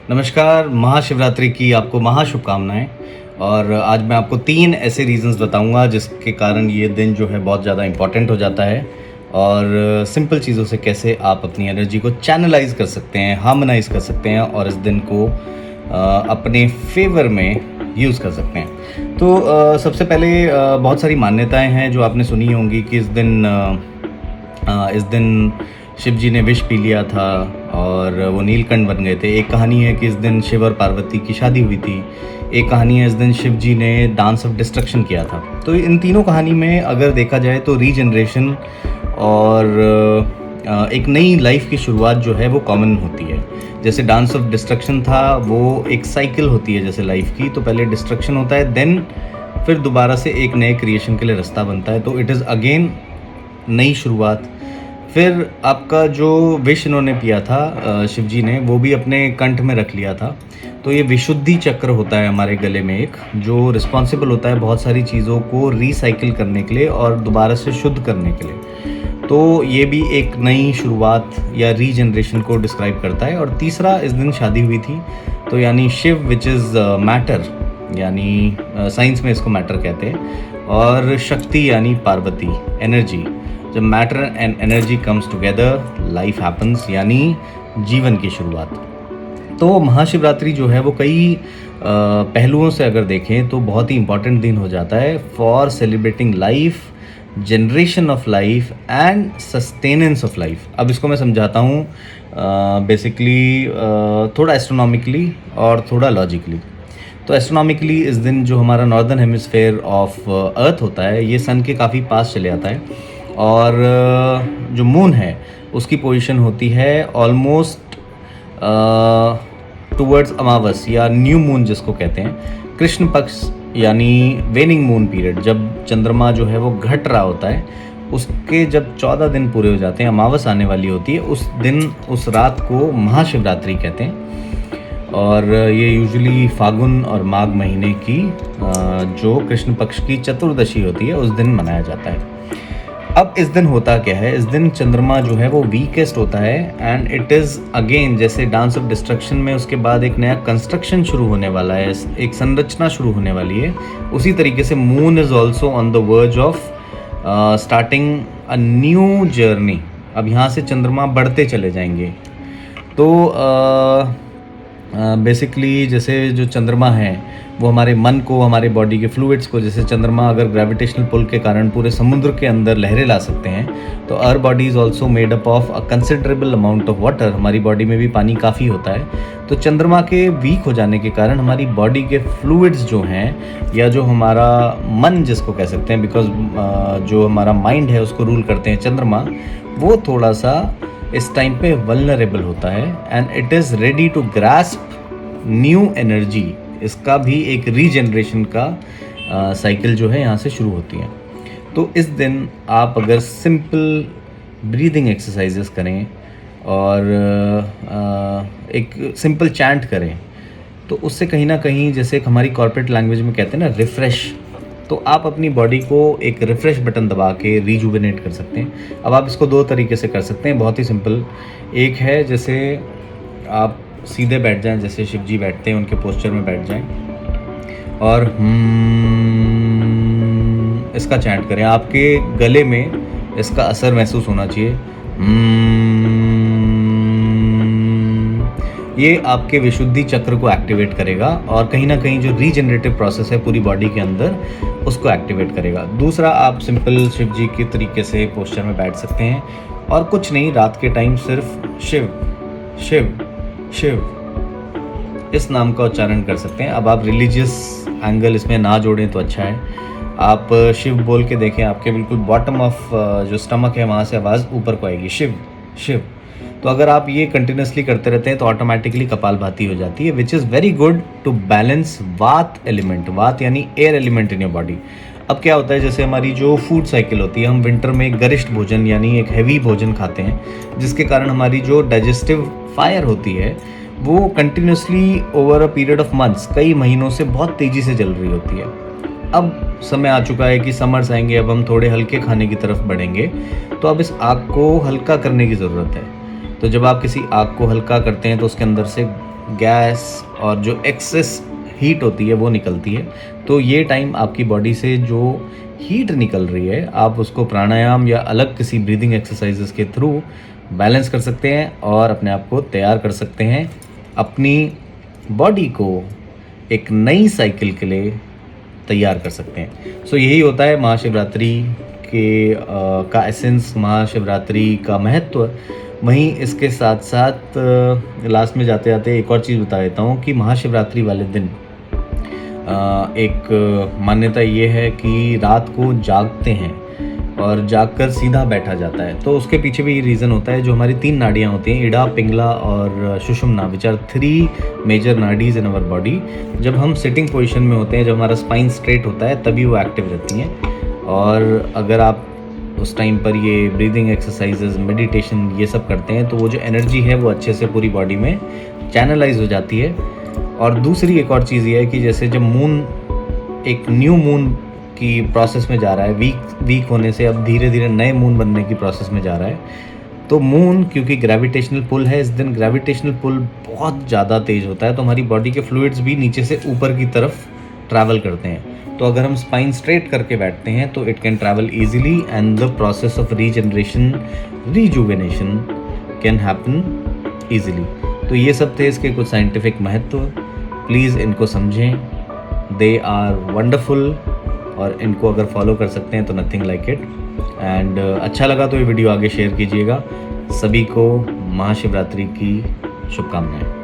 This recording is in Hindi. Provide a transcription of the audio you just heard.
नमस्कार, महाशिवरात्रि की आपको महाशुभकामनाएँ। और आज मैं आपको 3 ऐसे रीज़न्स बताऊँगा जिसके कारण ये दिन जो है बहुत ज़्यादा इम्पोर्टेंट हो जाता है और सिंपल चीज़ों से कैसे आप अपनी एनर्जी को चैनलाइज़ कर सकते हैं, हार्मोनाइज़ कर सकते हैं और इस दिन को अपने फ़ेवर में यूज़ कर सकते हैं। तो सबसे पहले बहुत सारी मान्यताएँ हैं जो आपने सुनी होंगी कि इस दिन शिव जी ने विष पी लिया था और वो नीलकंठ बन गए थे। एक कहानी है कि इस दिन शिव और पार्वती की शादी हुई थी। एक कहानी है इस दिन शिव जी ने डांस ऑफ डिस्ट्रक्शन किया था। तो इन तीनों कहानी में अगर देखा जाए तो रीजनरेशन और एक नई लाइफ की शुरुआत जो है वो कॉमन होती है। जैसे डांस ऑफ डिस्ट्रक्शन था, वो एक साइकिल होती है जैसे लाइफ की। तो पहले डिस्ट्रक्शन होता है, देन फिर दोबारा से एक नए क्रिएशन के लिए रास्ता बनता है। तो इट इज़ अगेन नई शुरुआत। फिर आपका जो विष इन्होंने पिया था शिव जी ने, वो भी अपने कंठ में रख लिया था। तो ये विशुद्धि चक्र होता है हमारे गले में एक, जो रिस्पॉन्सिबल होता है बहुत सारी चीज़ों को रिसाइकिल करने के लिए और दोबारा से शुद्ध करने के लिए। तो ये भी एक नई शुरुआत या रीजनरेशन को डिस्क्राइब करता है। और तीसरा, इस दिन शादी हुई थी, तो यानी शिव विच इज़ मैटर, यानी साइंस में इसको मैटर कहते हैं, और शक्ति यानी पार्वती, एनर्जी। जब matter and energy comes together, life happens, यानी जीवन की शुरुआत। तो महाशिवरात्रि जो है वो कई पहलुओं से अगर देखें तो बहुत ही इम्पॉर्टेंट दिन हो जाता है for celebrating life, generation of life and sustenance of life. अब इसको मैं समझाता हूँ बेसिकली थोड़ा एस्ट्रोनॉमिकली और थोड़ा लॉजिकली। तो एस्ट्रोनॉमिकली इस दिन जो हमारा नॉर्दर्न हेमिस्फेयर ऑफ अर्थ होता है, ये सन के काफ़ी पास चले आता है और जो मून है उसकी पोजीशन होती है ऑलमोस्ट टुवर्ड्स अमावस या न्यू मून जिसको कहते हैं। कृष्ण पक्ष यानी वेनिंग मून पीरियड, जब चंद्रमा जो है वो घट रहा होता है, उसके जब 14 दिन पूरे हो जाते हैं, अमावस आने वाली होती है, उस दिन, उस रात को महाशिवरात्रि कहते हैं। और ये यूजुअली फागुन और माघ महीने की जो कृष्ण पक्ष की चतुर्दशी होती है उस दिन मनाया जाता है। अब इस दिन होता क्या है, इस दिन चंद्रमा जो है वो वीकेस्ट होता है एंड इट इज़ अगेन, जैसे डांस ऑफ डिस्ट्रक्शन में उसके बाद एक नया कंस्ट्रक्शन शुरू होने वाला है, एक संरचना शुरू होने वाली है, उसी तरीके से moon is also on the verge of starting a new journey. अब यहाँ से चंद्रमा बढ़ते चले जाएंगे। तो बेसिकली जैसे जो चंद्रमा है वो हमारे मन को, हमारे बॉडी के फ्लूइड्स को, जैसे चंद्रमा अगर ग्रेविटेशनल पुल के कारण पूरे समुद्र के अंदर लहरें ला सकते हैं, तो our body is also made up of a considerable amount of water. हमारी बॉडी में भी पानी काफ़ी होता है। तो चंद्रमा के वीक हो जाने के कारण हमारी बॉडी के फ्लूइड्स जो हैं, या जो हमारा मन जिसको कह सकते हैं, बिकॉज जो हमारा माइंड है उसको रूल करते हैं चंद्रमा, वो थोड़ा सा इस टाइम पे वल्नरेबल होता है and it is ready to grasp new energy. इसका भी एक रीजनरेशन का साइकिल जो है यहाँ से शुरू होती है। तो इस दिन आप अगर सिंपल ब्रीदिंग एक्सरसाइजेस करें और एक सिंपल चैंट करें, तो उससे कहीं ना कहीं, जैसे एक हमारी कॉर्पोरेट लैंग्वेज में कहते हैं ना, रिफ़्रेश, तो आप अपनी बॉडी को एक रिफ़्रेश बटन दबा के रिजुविनेट कर सकते हैं। अब आप इसको 2 तरीके से कर सकते हैं, बहुत ही सिंपल। एक है जैसे आप सीधे बैठ जाएं, जैसे शिव जी बैठते हैं उनके पोस्चर में बैठ जाएं और इसका चैंट करें। आपके गले में इसका असर महसूस होना चाहिए। ये आपके विशुद्धि चक्र को एक्टिवेट करेगा और कहीं ना कहीं जो रीजनरेटिव प्रोसेस है पूरी बॉडी के अंदर, उसको एक्टिवेट करेगा। दूसरा, आप सिंपल शिव जी के तरीके से पोस्चर में बैठ सकते हैं और कुछ नहीं, रात के टाइम सिर्फ शिव शिव शिव इस नाम का उच्चारण कर सकते हैं। अब आप रिलीजियस एंगल इसमें ना जोड़ें तो अच्छा है। आप शिव बोल के देखें, आपके बिल्कुल बॉटम ऑफ जो स्टमक है वहाँ से आवाज़ ऊपर को आएगी, शिव शिव। तो अगर आप ये कंटिन्यूसली करते रहते हैं तो ऑटोमेटिकली कपालभाति हो जाती है, which is very good to balance vata element. Vata यानी air element in your body. अब क्या होता है, जैसे हमारी जो फूड साइकिल होती है, हम विंटर में एक गरिष्ठ भोजन यानी एक हैवी भोजन खाते हैं, जिसके कारण हमारी जो डाइजेस्टिव फायर होती है वो continuously over a period of months, कई महीनों से बहुत तेज़ी से जल रही होती है। अब समय आ चुका है कि समर्स आएंगे, अब हम थोड़े हल्के खाने की तरफ बढ़ेंगे, तो अब इस आग को हल्का करने की ज़रूरत है। तो जब आप किसी आग को हल्का करते हैं तो उसके अंदर से गैस और जो एक्सेस हीट होती है वो निकलती है। तो ये टाइम आपकी बॉडी से जो हीट निकल रही है आप उसको प्राणायाम या अलग किसी ब्रीदिंग एक्सरसाइजेस के थ्रू बैलेंस कर सकते हैं और अपने आप को तैयार कर सकते हैं अपनी बॉडी को एक नई साइकिल के लिए तैयार कर सकते हैं। सो यही होता है महाशिवरात्रि के का एसेंस, महाशिवरात्रि का महत्व। वहीं इसके साथ साथ लास्ट में जाते जाते एक और चीज़ बता देता हूँ कि महाशिवरात्रि वाले दिन एक मान्यता ये है कि रात को जागते हैं और जागकर सीधा बैठा जाता है। तो उसके पीछे भी रीज़न होता है, जो हमारी 3 नाड़ियाँ होती हैं, इड़ा, पिंगला और Sushumna, which are 3 major nadis in our body. जब हम सिटिंग पोजीशन में होते हैं, जब हमारा स्पाइन स्ट्रेट होता है, तभी वो एक्टिव रहती हैं। और अगर आप उस टाइम पर ये ब्रीदिंग एक्सरसाइजेज, मेडिटेशन ये सब करते हैं तो वो जो एनर्जी है वो अच्छे से पूरी बॉडी में चैनलाइज हो जाती है। और दूसरी एक और चीज़ ये है कि जैसे जब मून एक न्यू मून की प्रोसेस में जा रहा है, वीक होने से अब धीरे धीरे नए मून बनने की प्रोसेस में जा रहा है, तो मून क्योंकि ग्रेविटेशनल पुल है, इस दिन ग्रेविटेशनल पुल बहुत ज़्यादा तेज़ होता है, तो हमारी बॉडी के फ्लूइड्स भी नीचे से ऊपर की तरफ ट्रैवल करते हैं। तो अगर हम स्पाइन स्ट्रेट करके बैठते हैं तो it can travel easily and the process of regeneration, rejuvenation can happen easily. तो ये सब थे इसके कुछ साइंटिफिक महत्व। प्लीज़ इनको समझें, दे आर वंडरफुल, और इनको अगर फॉलो कर सकते हैं तो नथिंग लाइक इट। एंड अच्छा लगा तो ये वीडियो आगे शेयर कीजिएगा। सभी को महाशिवरात्रि की शुभकामनाएं।